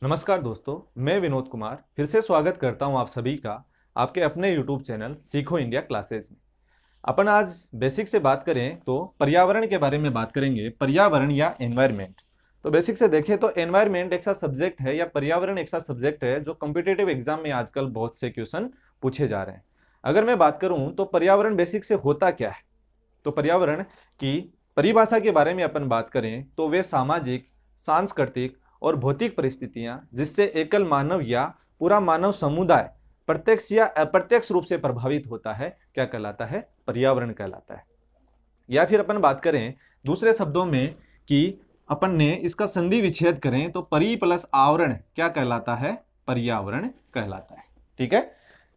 नमस्कार दोस्तों, मैं विनोद कुमार फिर से स्वागत करता हूं आप सभी का आपके अपने यूट्यूब चैनल सीखो इंडिया क्लासेस में। अपन आज बेसिक से बात करें तो पर्यावरण के बारे में बात करेंगे। पर्यावरण या एनवायरमेंट। तो बेसिक से देखें तो एनवायरमेंट एक सा सब्जेक्ट है या पर्यावरण एक सा सब्जेक्ट है जो कॉम्पिटेटिव एग्जाम में आजकल बहुत से क्वेश्चन पूछे जा रहे हैं। अगर मैं बात करूं तो पर्यावरण बेसिक से होता क्या है, तो पर्यावरण की परिभाषा के बारे में अपन बात करें तो वे सामाजिक, सांस्कृतिक और भौतिक परिस्थितियां जिससे एकल मानव या पूरा मानव समुदाय प्रत्यक्ष या अप्रत्यक्ष रूप से प्रभावित होता है, क्या कहलाता है? पर्यावरण कहलाता है। या फिर अपन बात करें दूसरे शब्दों में कि अपन ने इसका संधि विच्छेद करें तो परि प्लस आवरण क्या कहलाता है? पर्यावरण कहलाता है। ठीक है।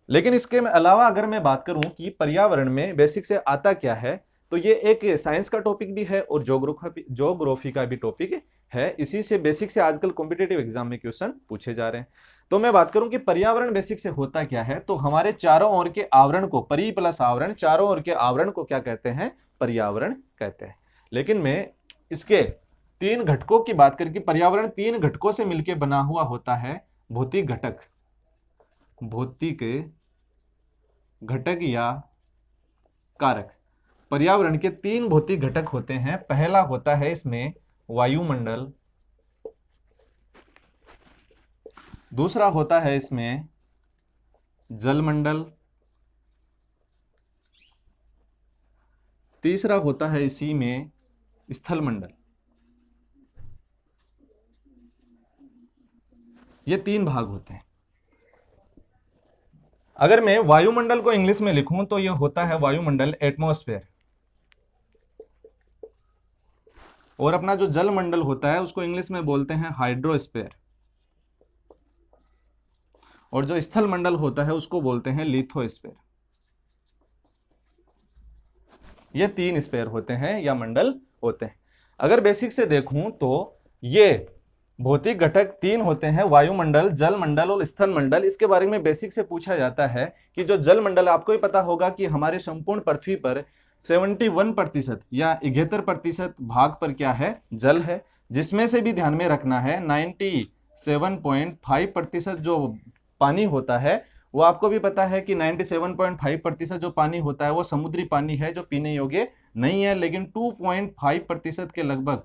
लेकिन इसके अलावा अगर मैं बात करूं कि पर्यावरण में बेसिक से आता क्या है, तो ये एक साइंस का टॉपिक भी है और ज्योग्राफी का भी टॉपिक है। इसी से बेसिक से आजकल कॉम्पिटेटिव एग्जाम में क्वेश्चन पूछे जा रहे हैं। तो मैं बात करूं कि पर्यावरण बेसिक से होता क्या है, तो हमारे चारों ओर के आवरण को, परि प्लस आवरण, चारों ओर के आवरण को क्या कहते हैं? पर्यावरण कहते हैं। लेकिन मैं इसके तीन घटकों की बात करके, पर्यावरण तीन घटकों से मिलकर बना हुआ होता है। भौतिक घटक, भौतिक घटक या कारक। पर्यावरण के तीन भौतिक घटक होते हैं। पहला होता है इसमें वायुमंडल, दूसरा होता है इसमें जलमंडल, तीसरा होता है इसी में स्थलमंडल। ये तीन भाग होते हैं। अगर मैं वायुमंडल को इंग्लिश में लिखूं तो यह होता है वायुमंडल, एटमॉस्फेयर। और अपना जो जलमंडल होता है उसको इंग्लिश में बोलते हैं हाइड्रोस्फेयर। और जो स्थल मंडल होता है उसको बोलते हैं लिथोस्फेयर। ये तीन स्फेयर होते हैं या मंडल होते हैं। अगर बेसिक से देखूं तो ये भौतिक घटक तीन होते हैं, वायुमंडल, जलमंडल और स्थल मंडल। इसके बारे में बेसिक से पूछा जाता है कि जो जलमंडल, आपको ही पता होगा कि हमारे संपूर्ण पृथ्वी पर 71% या 71% भाग पर क्या है? जल है। जिसमें से भी ध्यान में रखना है 97.5% जो पानी होता है, वो आपको भी पता है कि 97.5% जो पानी होता है वो समुद्री पानी है जो पीने योग्य नहीं है। लेकिन 2.5% के लगभग,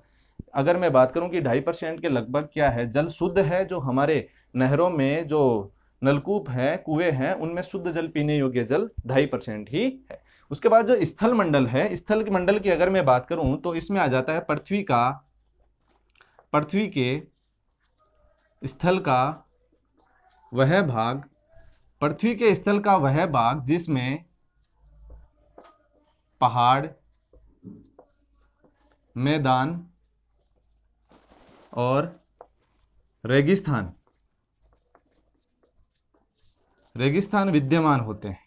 अगर मैं बात करूं कि 2.5% के लगभग क्या है? जल शुद्ध है, जो हमारे नहरों में जो नलकूप है, कुएं हैं, उनमें शुद्ध जल, पीने योग्य जल 2.5% ही है। उसके बाद जो स्थल मंडल है, स्थल मंडल की अगर मैं बात करूं तो इसमें आ जाता है पृथ्वी के स्थल का वह भाग, पृथ्वी के स्थल का वह भाग जिसमें पहाड़, मैदान और रेगिस्तान विद्यमान होते हैं,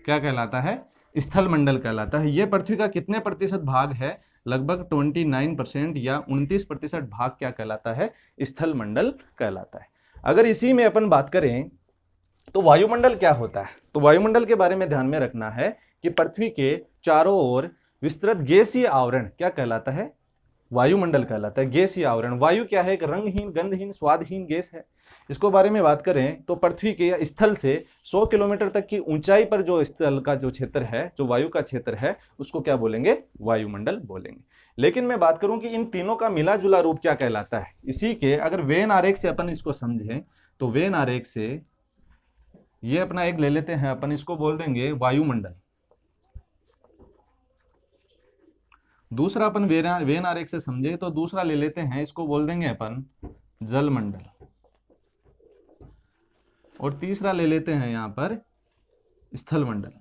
क्या कहलाता है? स्थल मंडल कहलाता है। यह पृथ्वी का कितने प्रतिशत भाग है? लगभग 29% या 29% भाग क्या कहलाता है? स्थल मंडल कहलाता है। अगर इसी में अपन बात करें तो वायुमंडल क्या होता है, तो वायुमंडल के बारे में ध्यान में रखना है कि पृथ्वी के चारों ओर विस्तृत गैसीय आवरण क्या कहलाता है? वायुमंडल कहलाता है। गैसीय आवरण, वायु क्या है? एक रंगहीन, गंधहीन, स्वादहीन गैस है। इसको बारे में बात करें तो पृथ्वी के स्थल से 100 किलोमीटर तक की ऊंचाई पर जो स्थल का जो क्षेत्र है, जो वायु का क्षेत्र है, उसको क्या बोलेंगे? वायुमंडल बोलेंगे। लेकिन मैं बात करूं कि इन तीनों का मिला जुला रूप क्या कहलाता है, इसी के अगर वेन आरेख से अपन इसको समझें तो वेन आरेख से ये अपना एक ले लेते हैं, अपन इसको बोल देंगे वायुमंडल। दूसरा अपन वेन आरेख से समझे तो दूसरा ले लेते हैं, इसको बोल देंगे अपन जलमंडल। और तीसरा ले लेते हैं यहां पर स्थल मंडल।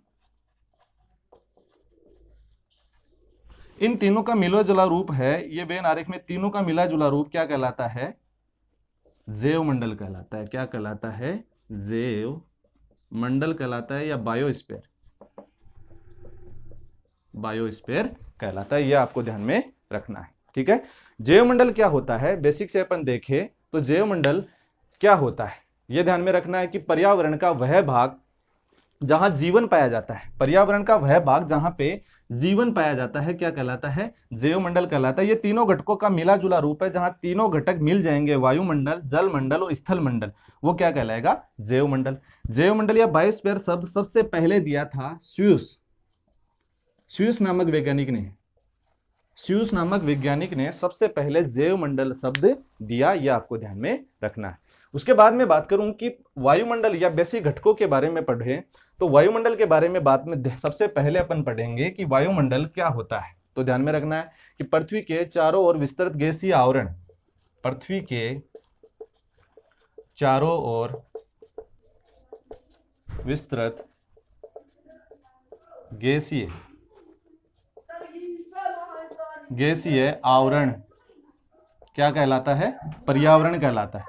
इन तीनों का मिला जुला रूप है, ये वेन आरेख में तीनों का मिला जुला रूप क्या कहलाता है? जैव मंडल कहलाता है। क्या कहलाता है? जैव मंडल कहलाता है या बायोस्फीयर, बायोस्फीयर कहलाता है। यह आपको ध्यान में रखना है। ठीक है। जैव मंडल क्या होता है? बेसिक से अपन देखें तो जैव मंडल क्या होता है, यह ध्यान में रखना है कि पर्यावरण का वह भाग जहां जीवन पाया जाता है, पर्यावरण का वह भाग जहां पे जीवन पाया जाता है, क्या कहलाता है? जैवमंडल कहलाता है। ये तीनों घटकों का मिला जुला रूप है, जहां तीनों घटक मिल जाएंगे, वायुमंडल, जल मंडल और स्थल मंडल, वो क्या कहलाएगा? जैवमंडल। जैवमंडल या बायोस्फीयर शब्द सबसे पहले दिया था स्यूस नामक वैज्ञानिक ने। स्यूस नामक वैज्ञानिक ने सबसे पहले जैवमंडल शब्द दिया, यह आपको ध्यान में रखना है। उसके बाद में बात करूं कि वायुमंडल या बेसिक घटकों के बारे में पढ़े, तो वायुमंडल के बारे में बाद में सबसे पहले अपन पढ़ेंगे कि वायुमंडल क्या होता है। तो ध्यान में रखना है कि पृथ्वी के चारों ओर विस्तृत गैसीय आवरण, पृथ्वी के चारों ओर विस्तृत गैसीय आवरण क्या कहलाता है? पर्यावरण कहलाता है।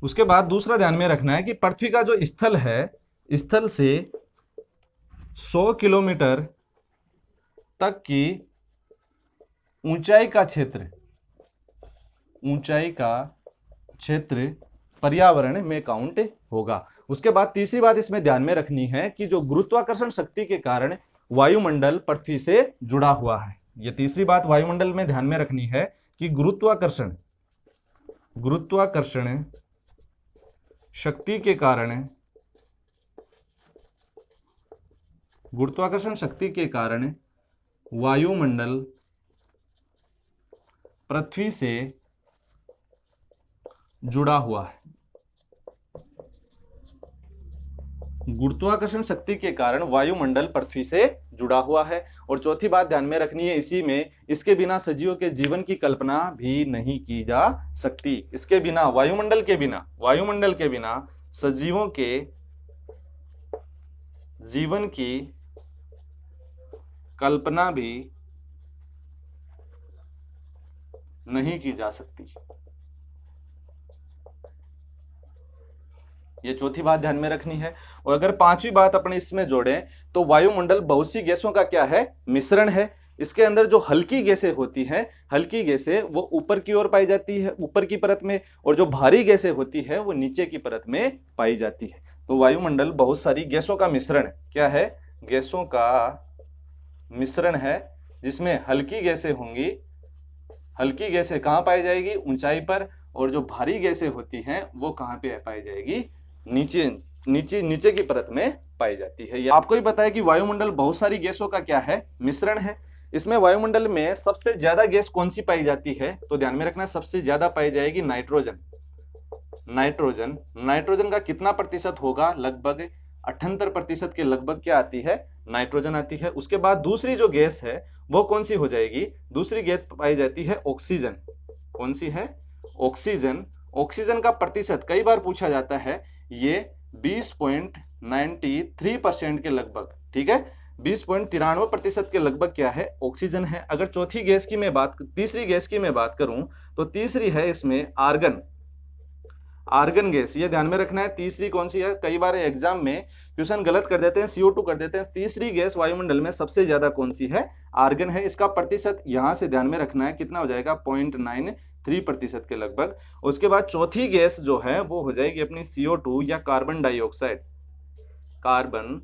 उसके बाद दूसरा ध्यान में रखना है कि पृथ्वी का जो स्थल है, स्थल से 100 किलोमीटर तक की ऊंचाई का क्षेत्र पर्यावरण में काउंट होगा। उसके बाद तीसरी बात इसमें ध्यान में रखनी है कि जो गुरुत्वाकर्षण शक्ति के कारण वायुमंडल पृथ्वी से जुड़ा हुआ है। यह तीसरी बात वायुमंडल में ध्यान में रखनी है कि गुरुत्वाकर्षण शक्ति के कारण वायुमंडल पृथ्वी से जुड़ा हुआ है। गुरुत्वाकर्षण शक्ति के कारण वायुमंडल पृथ्वी से जुड़ा हुआ है। और चौथी बात ध्यान में रखनी है इसी में, इसके बिना सजीवों के जीवन की कल्पना भी नहीं की जा सकती। इसके बिना, वायुमंडल के बिना सजीवों के जीवन की कल्पना भी नहीं की जा सकती। ये चौथी बात ध्यान में रखनी है। और अगर पांचवी बात अपने इसमें जोड़ें तो वायुमंडल बहुत सी गैसों का क्या है? मिश्रण है। इसके अंदर जो हल्की गैसें होती हैं, हल्की गैसें वो ऊपर की ओर पाई जाती है, ऊपर की परत में, और जो भारी गैसें होती है वो नीचे की परत में पाई जाती है। तो वायुमंडल बहुत सारी गैसों का मिश्रण क्या है? गैसों का मिश्रण है, जिसमें हल्की गैसें होंगी। हल्की गैसें कहां पाई जाएगी? ऊंचाई पर। और जो भारी गैसें होती हैं वो कहां पे पाई जाएगी? नीचे की परत में पाई जाती है। आपको ही पता है कि वायुमंडल बहुत सारी गैसों का क्या है? मिश्रण है। इसमें वायुमंडल में सबसे ज्यादा गैस कौन सी पाई जाती है? तो ध्यान में रखना, सबसे ज्यादा पाई जाएगी नाइट्रोजन। नाइट्रोजन का कितना प्रतिशत होगा? लगभग 78% के लगभग क्या आती है? नाइट्रोजन आती है। उसके बाद दूसरी जो गैस है वो कौन सी हो जाएगी? दूसरी गैस पाई जाती है ऑक्सीजन। कौन सी है? ऑक्सीजन। ऑक्सीजन का प्रतिशत कई बार पूछा जाता है, ये 20.93% के लगभग, ठीक है, 20.93% के लगभग क्या है? ऑक्सीजन है। अगर तीसरी गैस की मैं बात करूं तो तीसरी है इसमें आर्गन गैस। ये ध्यान में रखना है, तीसरी कौन सी है? कई बार एग्जाम में क्वेश्चन गलत कर देते हैं, CO2 कर देते हैं। तीसरी गैस वायुमंडल में सबसे ज्यादा कौन सी है? आर्गन है। इसका प्रतिशत यहां से ध्यान में रखना है, कितना हो जाएगा? 0.93% के लगभग। उसके बाद चौथी गैस जो है वो हो जाएगी अपनी CO2 या कार्बन डाइऑक्साइड। कार्बन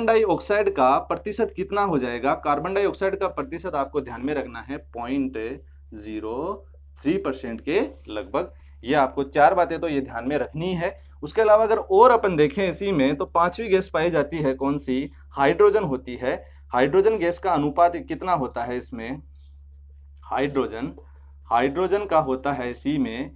डाइऑक्साइड का प्रतिशत कितना हो जाएगा? कार्बन डाइऑक्साइड का प्रतिशत आपको ध्यान में रखना है 0.03% के लगभग। ये आपको चार बातें तो ये ध्यान में रखनी है। उसके अलावा अगर और अपन देखें इसी में तो पांचवी गैस पाई जाती है कौन सी? हाइड्रोजन होती है। हाइड्रोजन गैस का अनुपात कितना होता है इसमें? हाइड्रोजन का होता है इसी में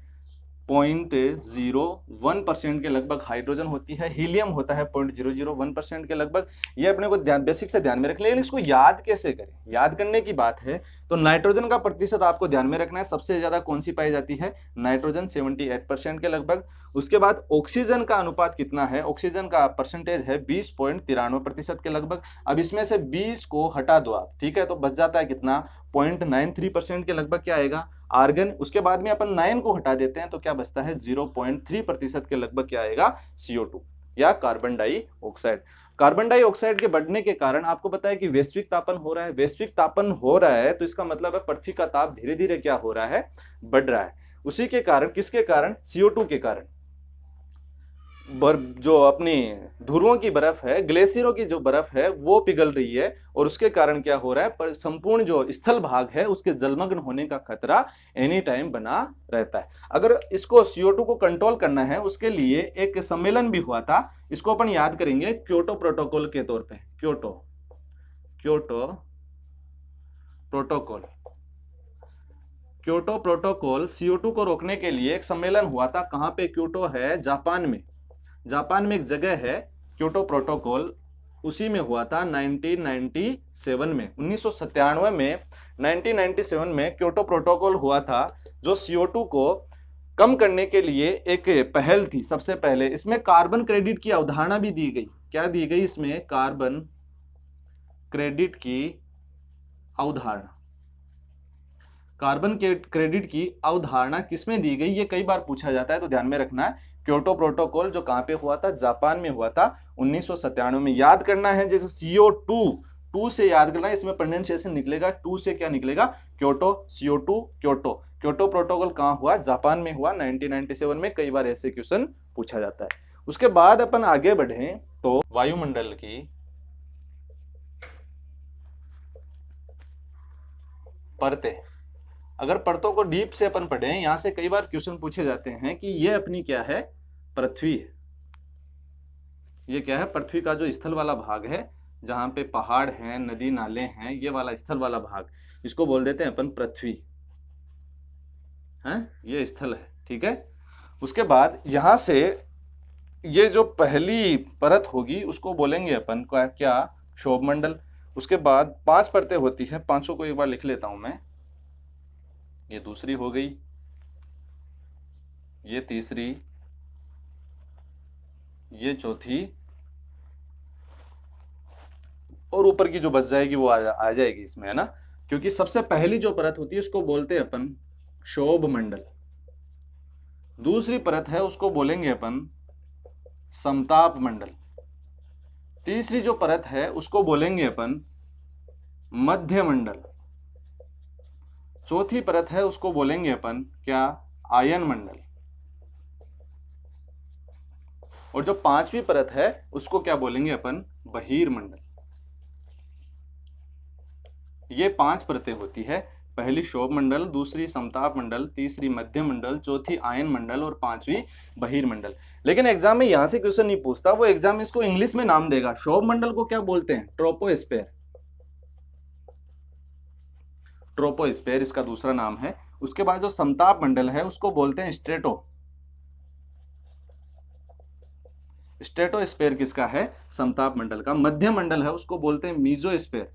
0.01% के लगभग हाइड्रोजन होती है। हीलियम होता है 0.001% के लगभग। ये अपने को बेसिक से ध्यान में रख लेकिन इसको याद कैसे करें? याद करने की बात है तो नाइट्रोजन का प्रतिशत आपको ध्यान में रखना है, सबसे ज्यादा कौन सी पाई जाती है? नाइट्रोजन, 78% के लगभग। उसके बाद ऑक्सीजन का अनुपात कितना है? ऑक्सीजन का परसेंटेज है 20.93% के लगभग। अब इसमें से 20 को हटा दो आप, ठीक है, तो बच जाता है कितना? 0.93% के लगभग क्या आएगा? आर्गन। उसके बाद में अपन 9 को हटा देते हैं तो क्या बचता है? 0.3% के लगभग क्या आएगा? CO2। या कार्बन डाइऑक्साइड। कार्बन डाइऑक्साइड के बढ़ने के कारण आपको पता है कि वैश्विक तापन हो रहा है। वैश्विक तापन हो रहा है तो इसका मतलब है पृथ्वी का ताप धीरे धीरे क्या हो रहा है, बढ़ रहा है। उसी के कारण, किसके कारण, CO2 के कारण जो अपनी ध्रुवों की बर्फ है, ग्लेशियरों की जो बर्फ है वो पिघल रही है, और उसके कारण क्या हो रहा है, पर संपूर्ण जो स्थल भाग है उसके जलमग्न होने का खतरा एनी टाइम बना रहता है। अगर इसको CO2 को कंट्रोल करना है, उसके लिए एक सम्मेलन भी हुआ था, इसको अपन याद करेंगे क्योटो प्रोटोकॉल के तौर पे। Kyoto protocol, Kyoto protocol CO2 को रोकने के लिए एक सम्मेलन हुआ था। कहां पे? क्योटो है जापान में। जापान में एक जगह है क्योटो प्रोटोकॉल, उसी में हुआ था 1997 में, 1997 में 1997 में क्योटो प्रोटोकॉल हुआ था, जो CO2 को कम करने के लिए एक पहल थी। सबसे पहले इसमें कार्बन क्रेडिट की अवधारणा भी दी गई। क्या दी गई इसमें? कार्बन क्रेडिट की अवधारणा। कार्बन क्रेडिट की अवधारणा किसमें दी गई, ये कई बार पूछा जाता है, तो ध्यान में रखना है। क्योटो प्रोटोकॉल जो कहां पे हुआ था? जापान में हुआ था 1997 में। याद करना है, जैसे CO2, 2 से याद करना है, इसमें प्रोनाउंसिएशन निकलेगा 2 से, क्या निकलेगा? Kyoto, CO2, Kyoto. Kyoto protocol कहां हुआ? जापान में हुआ 1997 में। कई बार ऐसे क्वेश्चन पूछा जाता है। उसके बाद अपन आगे बढ़े तो वायुमंडल की परतें, अगर परतों को डीप से अपन पढ़ें, यहां से कई बार क्वेश्चन पूछे जाते हैं कि ये अपनी क्या है? पृथ्वी है। ये क्या है? पृथ्वी का जो स्थल वाला भाग है, जहां पे पहाड़ हैं, नदी नाले हैं, ये वाला स्थल वाला भाग, इसको बोल देते हैं अपन पृथ्वी है, ये स्थल है। ठीक है। उसके बाद यहां से ये जो पहली परत होगी उसको बोलेंगे अपन क्या? क्षोभमंडल। उसके बाद 5 परतें होती हैं, 500 को एक बार लिख लेता हूं मैं। ये दूसरी हो गई, ये तीसरी, ये चौथी, और ऊपर की जो बच जाएगी वो आ जाएगी इसमें, है ना। क्योंकि सबसे पहली जो परत होती है उसको बोलते हैं अपन क्षोभ मंडल। दूसरी परत है उसको बोलेंगे अपन समताप मंडल। तीसरी जो परत है उसको बोलेंगे अपन मध्य मंडल। चौथी परत है उसको बोलेंगे अपन क्या? आयन मंडल। और जो 5वीं परत है उसको क्या बोलेंगे अपन? बहिर्मंडल। ये 5 परतें होती है। पहली क्षोभ मंडल, दूसरी समताप मंडल, तीसरी मध्य मंडल, चौथी आयन मंडल और 5वीं बहिर्मंडल। लेकिन एग्जाम में यहां से क्वेश्चन नहीं पूछता, वो एग्जाम में इसको इंग्लिश में नाम देगा। क्षोभ मंडल को क्या बोलते हैं? ट्रोपोस्फेयर। ट्रोपोस्फेयर इसका दूसरा नाम है। उसके बाद जो समताप मंडल है उसको बोलते हैं स्ट्रेटो। स्ट्रेटोस्फेयर किसका है? समताप मंडल का। मध्य मंडल है उसको बोलते हैं मीजोस्फेयर।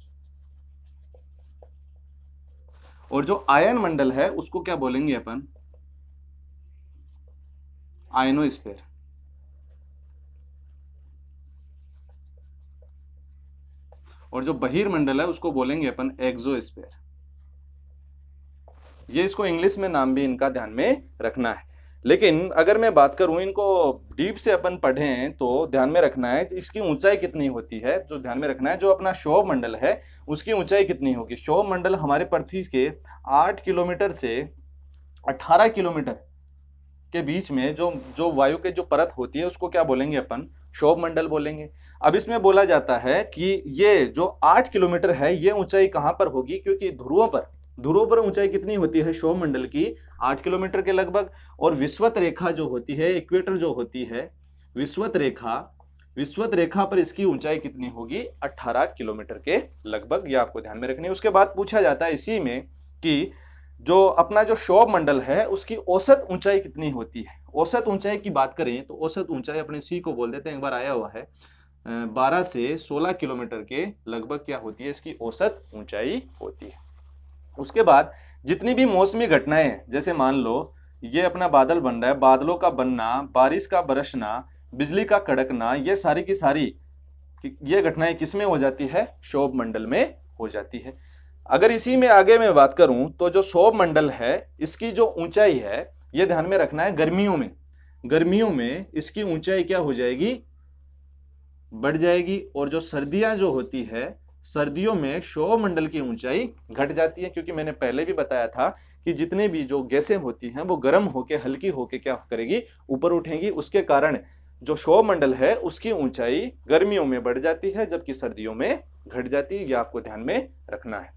और जो आयन मंडल है उसको क्या बोलेंगे अपन? आयनोस्फेयर। और जो बहिर्मंडल है उसको बोलेंगे अपन एक्सोस्फेयर। ये इसको इंग्लिश में नाम भी इनका ध्यान में रखना है। लेकिन अगर मैं बात करूं, इनको डीप से अपन पढ़ें तो ध्यान में रखना है इसकी ऊंचाई कितनी होती है। जो ध्यान में रखना है, जो अपना क्षोभ मंडल है उसकी ऊंचाई कितनी होगी। क्षोभ मंडल हमारे पृथ्वी के 8 किलोमीटर से 18 किलोमीटर के बीच में जो जो वायु के जो परत होती है उसको क्या बोलेंगे अपन? क्षोभ मंडल बोलेंगे। अब इसमें बोला जाता है कि ये जो 8 किलोमीटर है ये ऊंचाई कहां पर होगी, क्योंकि ध्रुवों पर ऊंचाई कितनी होती है क्षोभ मंडल की? 8 किलोमीटर के लगभग। और विषुवत रेखा जो होती है, इक्वेटर जो होती है, विषुवत रेखा पर इसकी ऊंचाई कितनी होगी? 18 किलोमीटर के लगभग। ये आपको ध्यान में रखनी है। उसके बाद पूछा जाता है इसी में कि जो अपना जो क्षोभ मंडल है उसकी औसत ऊंचाई कितनी होती है। औसत ऊंचाई की बात करें तो औसत ऊंचाई अपने सी को बोल देते हैं, एक बार आया हुआ है, 12 से 16 किलोमीटर के लगभग क्या होती है इसकी औसत ऊंचाई होती है। उसके बाद जितनी भी मौसमी घटनाएं हैं, जैसे मान लो ये अपना बादल बन रहा है, बादलों का बनना, बारिश का बरसना, बिजली का कड़कना, ये सारी की सारी ये घटनाएं किसमें हो जाती है? क्षोभ मंडल में हो जाती है। अगर इसी में आगे मैं बात करूं तो जो क्षोभ मंडल है इसकी जो ऊंचाई है, ये ध्यान में रखना है, गर्मियों में इसकी ऊंचाई क्या हो जाएगी? बढ़ जाएगी, और जो सर्दियां जो होती है, सर्दियों में क्षोभ मंडल की ऊंचाई घट जाती है, क्योंकि मैंने पहले भी बताया था कि जितने भी जो गैसें होती हैं वो गर्म होके हल्की होके क्या करेगी, ऊपर उठेंगी। उसके कारण जो क्षोभ मंडल है उसकी ऊंचाई गर्मियों में बढ़ जाती है, जबकि सर्दियों में घट जाती है। ये आपको ध्यान में रखना है।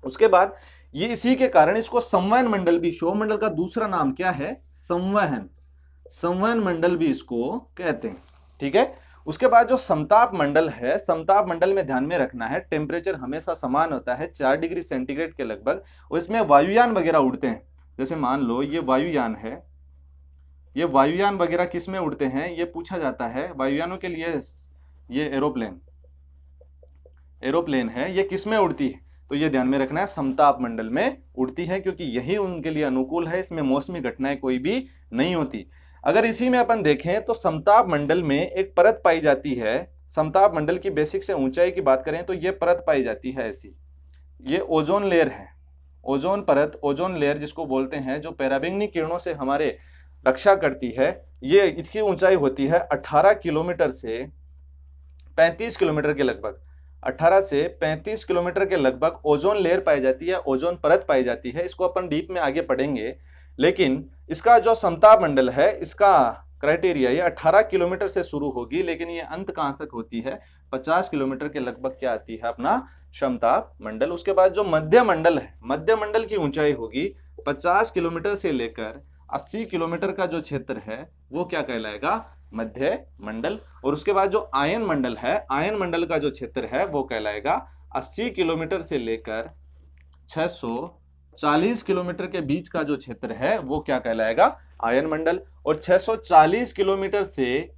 उसके बाद ये इसी के कारण इसको संवहन मंडल भी, क्षोभ मंडल का दूसरा नाम क्या है, संवहन, संवहन मंडल भी इसको कहते हैं। ठीक है। उसके बाद जो समताप मंडल है, समताप मंडल में ध्यान में रखना है टेम्परेचर हमेशा समान होता है 4 डिग्री सेंटीग्रेड के लगभग, और इसमें वायुयान वगैरह उड़ते हैं। जैसे मान लो ये वायुयान है, ये वायुयान वगैरह किस में उड़ते हैं ये पूछा जाता है। वायुयानों के लिए ये एरोप्लेन, एरोप्लेन है, ये किस में उड़ती है, तो ये ध्यान में रखना है समताप मंडल में उड़ती है, क्योंकि यही उनके लिए अनुकूल है, इसमें मौसमी घटनाएं कोई भी नहीं होती। अगर इसी में अपन देखें तो समताप मंडल में एक परत पाई जाती है, समताप मंडल की बेसिक से ऊंचाई की बात करें तो ये परत पाई जाती है ऐसी, ये ओजोन लेयर है, ओजोन परत, ओजोन लेयर जिसको बोलते हैं, जो पराबैंगनी किरणों से हमारे रक्षा करती है। ये इसकी ऊंचाई होती है 18 किलोमीटर से 35 किलोमीटर के लगभग, 18 से 35 किलोमीटर के लगभग ओजोन लेयर पाई जाती है, ओजोन परत पाई जाती है। इसको अपन डीप में आगे पढ़ेंगे, लेकिन इसका जो समताप मंडल है इसका क्राइटेरिया ये 18 किलोमीटर से शुरू होगी, लेकिन ये अंत कहां तक होती है, 50 किलोमीटर के लगभग क्या आती है अपना समताप मंडल। उसके बाद जो मध्य मंडल है, मध्य मंडल की ऊंचाई होगी 50 किलोमीटर से लेकर 80 किलोमीटर का जो क्षेत्र है वो क्या कहलाएगा, मध्य मंडल। और उसके बाद जो आयन मंडल है, आयन मंडल का जो क्षेत्र है वो कहलाएगा 80 किलोमीटर से लेकर 640 किलोमीटर के बीच का जो क्षेत्र है वो क्या कहलाएगा, आयन मंडल। और 640 किलोमीटर से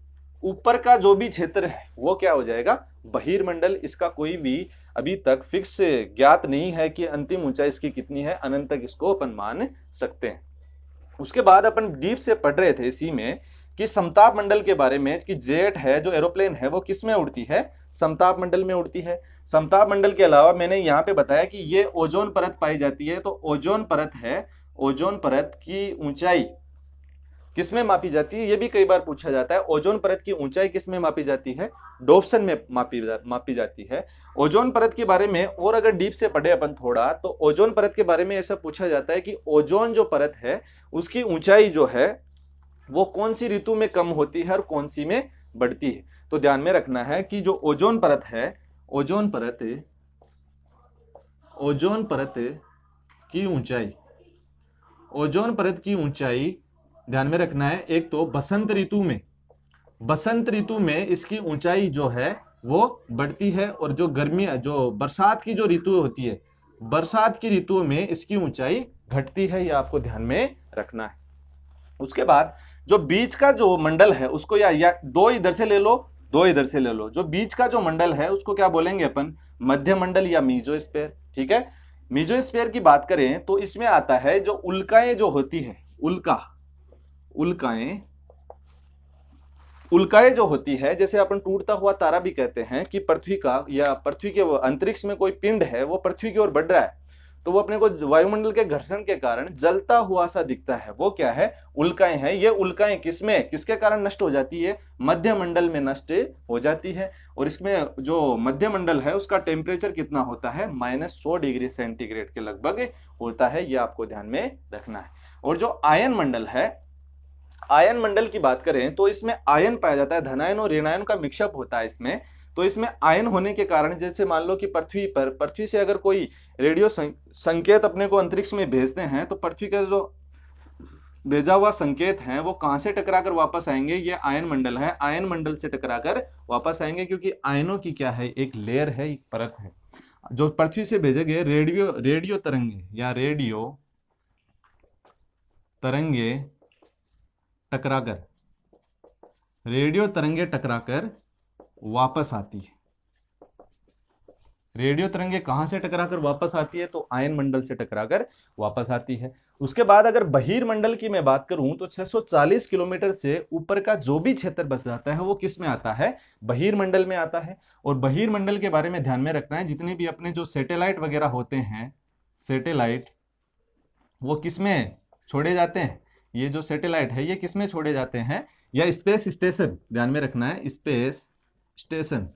ऊपर का जो भी क्षेत्र है वो क्या हो जाएगा, बहिर्मंडल। इसका कोई भी अभी तक फिक्स ज्ञात नहीं है कि अंतिम ऊंचाई इसकी कितनी है, अनंत तक इसको अपन मान सकते हैं। उसके बाद अपन डीप से पढ़ रहे थे इसी में कि समताप मंडल के बारे में, कि जेट है जो एरोप्लेन है वो किस में उड़ती है, समताप मंडल में उड़ती है। समताप मंडल के अलावा मैंने यहाँ पे बताया कि ये ओजोन परत पाई जाती है, तो ओजोन परत है, ओजोन परत की ऊंचाई किसमें मापी जाती है, ये भी कई बार पूछा जाता है। ओजोन परत की ऊंचाई किसमें मापी जाती है, डोप्सन में मापी जाती है। ओजोन परत के बारे में और अगर डीप से पढ़े अपन थोड़ा, तो ओजोन परत के बारे में ऐसा पूछा जाता है कि ओजोन जो परत है उसकी ऊंचाई जो है वो कौन सी ऋतु में कम होती है और कौन सी में बढ़ती है। तो ध्यान में रखना है कि जो ओजोन परत है, ओजोन परत, ओजोन परत की ऊंचाई, ओजोन परत की ऊंचाई ध्यान में रखना है, एक तो बसंत ऋतु में, बसंत ऋतु में इसकी ऊंचाई जो है वो बढ़ती है, और जो गर्मी, जो बरसात की जो ऋतु होती है, बरसात की ऋतु में इसकी ऊंचाई घटती है, ये आपको ध्यान में रखना है। उसके बाद जो बीच का जो मंडल है उसको या दो इधर से ले लो, दो इधर से ले लो, जो बीच का जो मंडल है उसको क्या बोलेंगे अपन, मध्य मंडल या मीजोस्फीयर। ठीक है। मीजोस्फीयर की बात करें तो इसमें आता है जो उल्काएं जो होती है, उल्का, उल्काएं, उल्काएं जो होती है, जैसे अपन टूटता हुआ तारा भी कहते हैं कि पृथ्वी का या पृथ्वी के अंतरिक्ष में कोई पिंड है वो पृथ्वी की ओर बढ़ रहा है, तो वो अपने को वायुमंडल के घर्षण के कारण जलता हुआ सा दिखता है, वो क्या है, उल्काएं हैं। ये उल्काएं किसमें, किसके कारण नष्ट हो जाती है, मध्य मंडल में नष्ट हो जाती है। और इसमें जो मध्य मंडल है उसका टेम्परेचर कितना होता है, -100 डिग्री सेंटीग्रेड के लगभग होता है, ये आपको ध्यान में रखना है। और जो आयन मंडल है, आयन मंडल की बात करें तो इसमें आयन पाया जाता है, धनायन और ऋणायन का मिक्सअप होता है इसमें। तो इसमें आयन होने के कारण, जैसे मान लो कि पृथ्वी पर, पृथ्वी से अगर कोई रेडियो संकेत अपने को अंतरिक्ष में भेजते हैं, तो पृथ्वी का जो भेजा हुआ संकेत है वो कहां से टकराकर वापस आएंगे, ये आयन मंडल है, आयन मंडल से टकराकर वापस आएंगे, क्योंकि आयनों की क्या है, एक लेयर है, एक परत है। जो पृथ्वी से भेजे गए रेडियो तरंगे या रेडियो तरंगे टकराकर, रेडियो तरंगे टकराकर वापस आती है। रेडियो तरंगे कहां से टकराकर वापस आती है, तो आयन मंडल से टकराकर वापस आती है। उसके बाद अगर बहिर्मंडल की मैं बात करूं तो 640 किलोमीटर से ऊपर का जो भी क्षेत्र बच जाता है वो किस में आता है, बहिर्मंडल में आता है। और बहिर्मंडल के बारे में ध्यान में रखना है, जितने भी अपने जो सैटेलाइट वगैरह होते हैं, सैटेलाइट वो किस में छोड़े जाते हैं, ये जो सैटेलाइट है ये किस में छोड़े जाते हैं, या स्पेस स्टेशन, ध्यान में रखना है, स्पेस स्टेशन,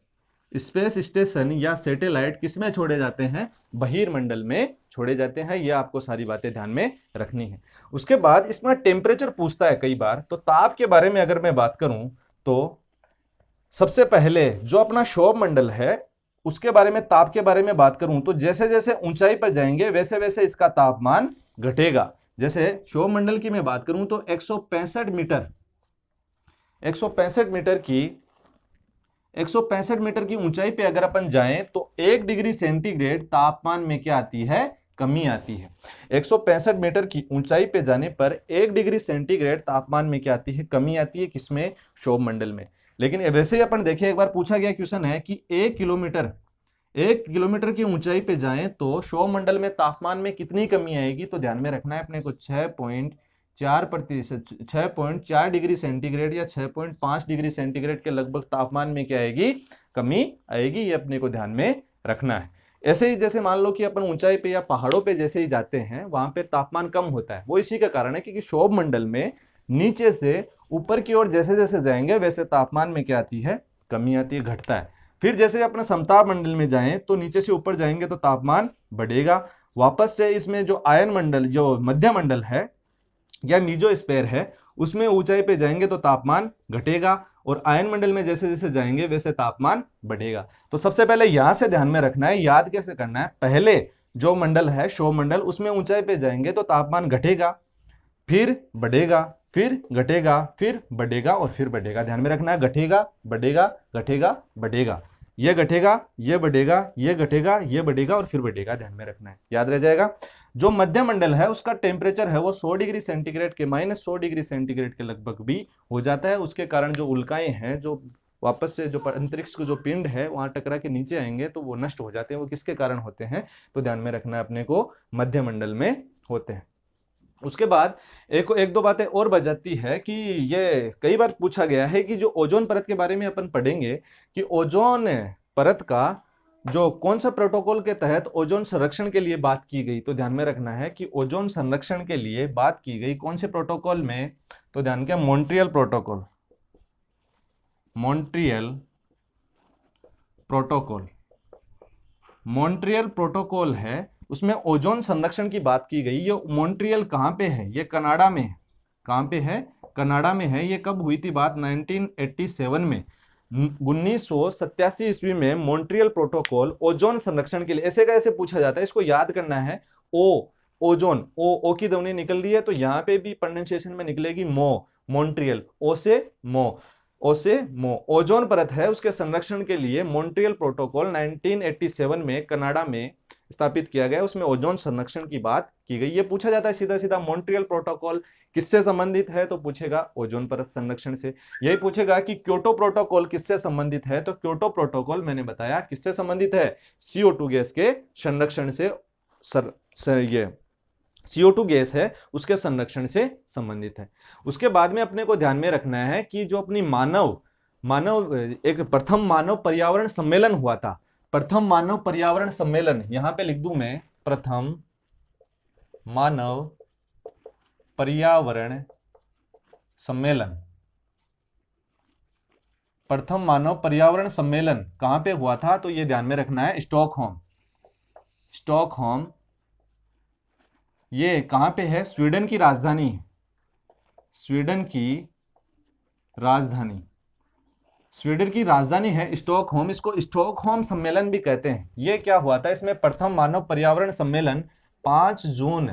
स्पेस स्टेशन या सैटेलाइट किसमें छोड़े जाते हैं? बहिर्मंडल में छोड़े जाते हैं। ये आपको सारी बातें ध्यान में रखनी है। उसके बाद इसमें टेम्परेचर पूछता है कई बार, तो ताप के बारे में अगर मैं बात करूं तो सबसे पहले जो अपना क्षोभ मंडल है उसके बारे में, ताप के बारे में बात करूं तो जैसे जैसे ऊंचाई पर जाएंगे वैसे वैसे इसका तापमान घटेगा। जैसे क्षोभ मंडल की मैं बात करूं तो 165 मीटर 165 मीटर की 165 मीटर की ऊंचाई पे अगर अपन जाएं तो 1 डिग्री सेंटीग्रेड तापमान में क्या आती है? कमी आती है। 165 मीटर की ऊंचाई पे जाने पर 1 डिग्री सेंटीग्रेड तापमान में क्या आती है? कमी आती है। किसमें? क्षोभ मंडल में। लेकिन वैसे ही अपन देखिए, एक बार पूछा गया क्वेश्चन है कि 1 किलोमीटर की ऊंचाई पे जाएं तो क्षोभ मंडल में तापमान में कितनी कमी आएगी? तो ध्यान में रखना है अपने को 6.4%, 6.4 डिग्री सेंटीग्रेड या 6.5 डिग्री सेंटीग्रेड के लगभग तापमान में क्या आएगी? कमी आएगी। ये अपने को ध्यान में रखना है। ऐसे ही जैसे मान लो कि अपन ऊंचाई पे या पहाड़ों पे जैसे ही जाते हैं वहां पे तापमान कम होता है, वो इसी का कारण है क्योंकि क्षोभ मंडल में नीचे से ऊपर की ओर जैसे जैसे जाएंगे वैसे तापमान में क्या आती है? कमी आती है, घटता है। फिर जैसे अपने समताप मंडल में जाएं तो नीचे से ऊपर जाएंगे तो तापमान बढ़ेगा। वापस से इसमें जो आयन मंडल, जो मध्य मंडल है या मीजोस्फीयर है, उसमें ऊंचाई पे जाएंगे तो तापमान घटेगा और आयन मंडल में जैसे जैसे जाएंगे वैसे तापमान बढ़ेगा। तो सबसे पहले यहां से ध्यान में रखना है, याद कैसे करना है? पहले जो मंडल है क्षोभ मंडल, उसमें ऊंचाई पे जाएंगे तो तापमान घटेगा, फिर बढ़ेगा, फिर घटेगा, फिर बढ़ेगा और फिर बढ़ेगा। ध्यान में रखना है, घटेगा, बढ़ेगा, घटेगा, बढ़ेगा, ये घटेगा, ये बढ़ेगा, ये घटेगा, ये बढ़ेगा और फिर बढ़ेगा। ध्यान में रखना है, याद रह जाएगा। जो मध्य मंडल है उसका टेम्परेचर है वो 100 डिग्री सेंटीग्रेड के, -100 डिग्री सेंटीग्रेड के लगभग भी हो जाता है। उसके कारण जो उल्काएं हैं, जो वापस से जो अंतरिक्ष को जो पिंड है वहां टकरा के नीचे आएंगे तो वो नष्ट हो जाते हैं। वो किसके कारण होते हैं? तो ध्यान में रखना है अपने को, मध्य मंडल में होते हैं। उसके बाद एक दो बातें और बच जाती है कि ये कई बार पूछा गया है कि जो ओजोन परत के बारे में अपन पढ़ेंगे कि ओजोन परत का जो कौन सा प्रोटोकॉल के तहत ओजोन संरक्षण के लिए बात की गई। तो ध्यान में रखना है कि ओजोन संरक्षण के लिए बात की गई कौन से प्रोटोकॉल में? तो ध्यान के Montreal protocol, Montreal protocol, Montreal protocol है, उसमें ओजोन संरक्षण की बात की गई। ये मॉन्ट्रियल कहां पे है? ये कनाडा में है। कहां पे है? कनाडा में है। ये कब हुई थी बात? 1987 में, 1987 ईस्वी में मॉन्ट्रियल प्रोटोकॉल ओजोन संरक्षण के लिए। ऐसे का ऐसे पूछा जाता है, इसको याद करना है। ओजोन, ओ की ध्वनि निकल रही है तो यहां पे भी प्रोनाउंसिएशन में निकलेगी मो, मॉन्ट्रियल, ओ से मो। ओजोन परत है उसके संरक्षण के लिए मॉन्ट्रियल प्रोटोकॉल 1987 में कनाडा में स्थापित किया गया। उसमें ओजोन संरक्षण की बात की गई। ये पूछा जाता है सीधा सीधा, मॉन्ट्रियल प्रोटोकॉल किससे संबंधित है? तो पूछेगा ओजोन परत संरक्षण से। यही पूछेगा कि क्योटो प्रोटोकॉल किससे संबंधित है? तो क्योटो प्रोटोकॉल मैंने बताया किससे संबंधित है? CO2 गैस के संरक्षण से। ये CO2 गैस है उसके संरक्षण से संबंधित है। उसके बाद में अपने को ध्यान में रखना है कि जो अपनी एक प्रथम मानव पर्यावरण सम्मेलन हुआ था, प्रथम मानव पर्यावरण सम्मेलन, यहां पे लिख दूं मैं, प्रथम मानव पर्यावरण सम्मेलन। प्रथम मानव पर्यावरण सम्मेलन कहां पे हुआ था? तो ये ध्यान में रखना है, स्टॉकहोम। ये कहां पे है? स्वीडन की राजधानी, स्वीडन की राजधानी है स्टॉकहोम। इसको स्टॉकहोम सम्मेलन भी कहते हैं। ये क्या हुआ था? इसमें प्रथम मानव पर्यावरण सम्मेलन 5 जून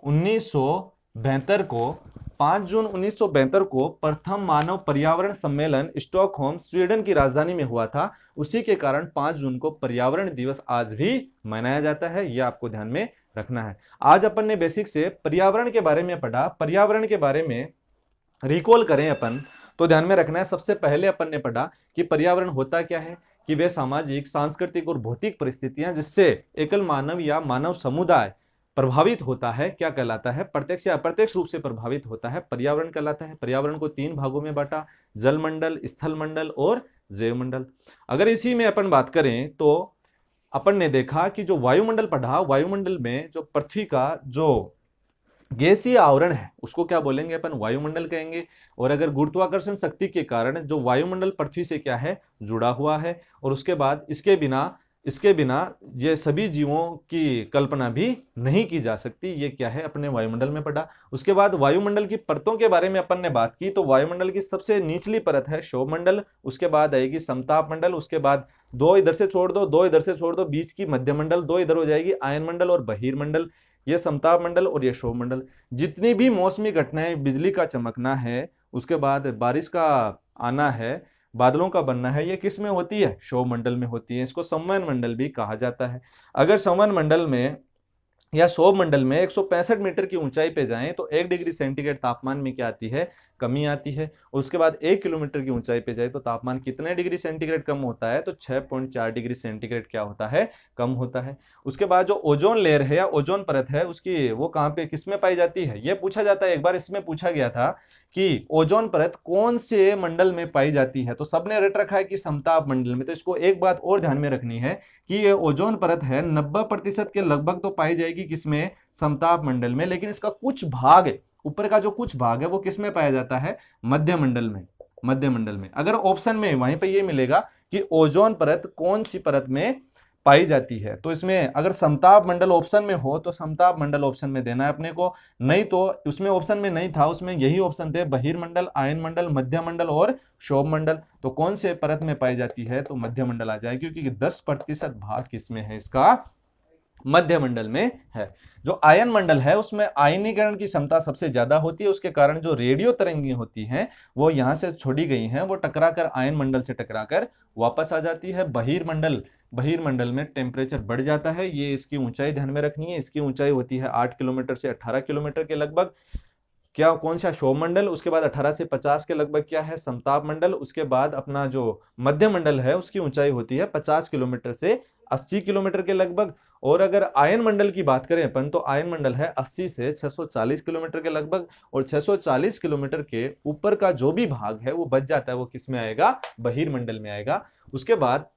1972 को प्रथम मानव पर्यावरण सम्मेलन स्टॉकहोम स्वीडन की राजधानी में हुआ था। उसी के कारण 5 जून को पर्यावरण दिवस आज भी मनाया जाता है। यह आपको ध्यान में रखना है। आज अपन ने बेसिक से पर्यावरण के बारे में पढ़ा। पर्यावरण के बारे में रिकॉल करें अपन तो ध्यान में रखना है, सबसे पहले अपन ने पढ़ा कि पर्यावरण होता क्या है, कि वे सामाजिक, सांस्कृतिक और भौतिक परिस्थितियां जिससे एकल मानव या मानव समुदाय प्रभावित होता है, क्या कहलाता है? प्रत्यक्ष या अप्रत्यक्ष रूप से प्रभावित होता है, पर्यावरण कहलाता है। पर्यावरण को 3 भागों में बांटा, जल मंडल, स्थल मंडल और जैव मंडल। अगर इसी में अपन बात करें तो अपन ने देखा कि जो वायुमंडल पढ़ा, वायुमंडल में जो पृथ्वी का जो गैसीय आवरण है उसको क्या बोलेंगे अपन, वायुमंडल कहेंगे। और अगर गुरुत्वाकर्षण शक्ति के कारण जो वायुमंडल पृथ्वी से क्या है, जुड़ा हुआ है, और उसके बाद इसके बिना ये सभी जीवों की कल्पना भी नहीं की जा सकती, ये क्या है, अपने वायुमंडल में पड़ा। उसके बाद वायुमंडल की परतों के बारे में अपन ने बात की, तो वायुमंडल की सबसे निचली परत है क्षोभमंडल, उसके बाद आएगी समताप मंडल, उसके बाद दो इधर से छोड़ दो, दो इधर से छोड़ दो, बीच की मध्यमंडल, दो इधर हो जाएगी आयनमंडल और बहिर्मंडल, ये समताप मंडल और ये क्षोभमंडल। जितनी भी मौसमी घटनाएं, बिजली का चमकना है, उसके बाद बारिश का आना है, बादलों का बनना है, ये किस में होती है, क्षोभमंडल में होती है। इसको संवहन मंडल भी कहा जाता है। अगर संवहन मंडल में या क्षोभ मंडल में 165 मीटर की ऊंचाई पे जाएं तो 1 डिग्री सेंटीग्रेड तापमान में क्या आती है, कमी आती है। और उसके बाद 1 किलोमीटर की ऊंचाई पे जाए तो तापमान कितने डिग्री सेंटीग्रेड कम होता है, तो 6.4 डिग्री सेंटीग्रेड क्या होता है, कम होता है। उसके बाद जो ओजोन लेयर है या ओजोन परत है, उसकी वो कहां पे, किस में पाई जाती है, ये पूछा जाता है। एक बार इसमें पूछा गया था कि ओजोन परत कौन से मंडल में पाई जाती है, तो सबने रट रखा है कि समताप मंडल में। तो इसको एक बात और ध्यान में रखनी है कि ये ओजोन परत है 90% के लगभग तो पाई जाएगी किसमें, समताप मंडल में, लेकिन इसका कुछ भाग है, ऊपर का जो कुछ भाग है वो किसमें पाया जाता है, मध्य मंडल में। मध्य मंडल में अगर ऑप्शन में वहीं पे ये मिलेगा कि ओजोन परत कौन सी परत में पाई जाती है, तो इसमें अगर समताप मंडल ऑप्शन में हो तो समताप मंडल ऑप्शन में देना है अपने को, नहीं तो उसमें ऑप्शन में नहीं था, उसमें यही ऑप्शन थे, बहिर्मंडल, आयन मंडल, मध्य मंडल और क्षोभ मंडल। तो कौन से परत में पाई जाती है, तो मध्य मंडल आ जाएगी, क्योंकि 10% भाग किसमें है, इसका मध्य मंडल में है। जो आयन मंडल है उसमें आयनीकरण की क्षमता सबसे ज्यादा होती है, उसके कारण जो रेडियो तरंगें होती हैं वो यहां से छोड़ी गई हैं, वो टकराकर आयन मंडल से टकराकर वापस आ जाती है। बहिर्मंडल, बहिर्मंडल में टेम्परेचर बढ़ जाता है, ये इसकी ऊंचाई ध्यान में रखनी है, इसकी ऊंचाई होती है 8 किलोमीटर से 18 किलोमीटर के लगभग। क्या, कौन सा, क्षोभ मंडल, उसके बाद 18 से 50 के लगभग क्या है, समताप मंडल। उसके बाद अपना जो मध्य मंडल है उसकी ऊंचाई होती है 50 किलोमीटर से 80 किलोमीटर के लगभग। और अगर आयन मंडल की बात करें अपन, तो आयन मंडल है 80 से 640 किलोमीटर के लगभग, और 640 किलोमीटर के ऊपर का जो भी भाग है वो बच जाता है, वो किस में आएगा, बहिर्मंडल में आएगा। उसके बाद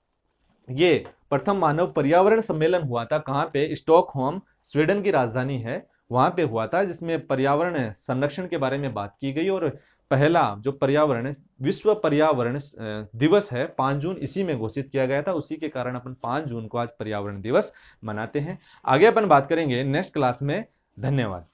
ये प्रथम मानव पर्यावरण सम्मेलन हुआ था कहां पे, स्टॉकहोम, स्वीडन की राजधानी है, वहां पे हुआ था, जिसमें पर्यावरण संरक्षण के बारे में बात की गई। और पहला जो पर्यावरण, विश्व पर्यावरण दिवस है 5 जून, इसी में घोषित किया गया था, उसी के कारण अपन 5 जून को आज पर्यावरण दिवस मनाते हैं। आगे अपन बात करेंगे नेक्स्ट क्लास में। धन्यवाद।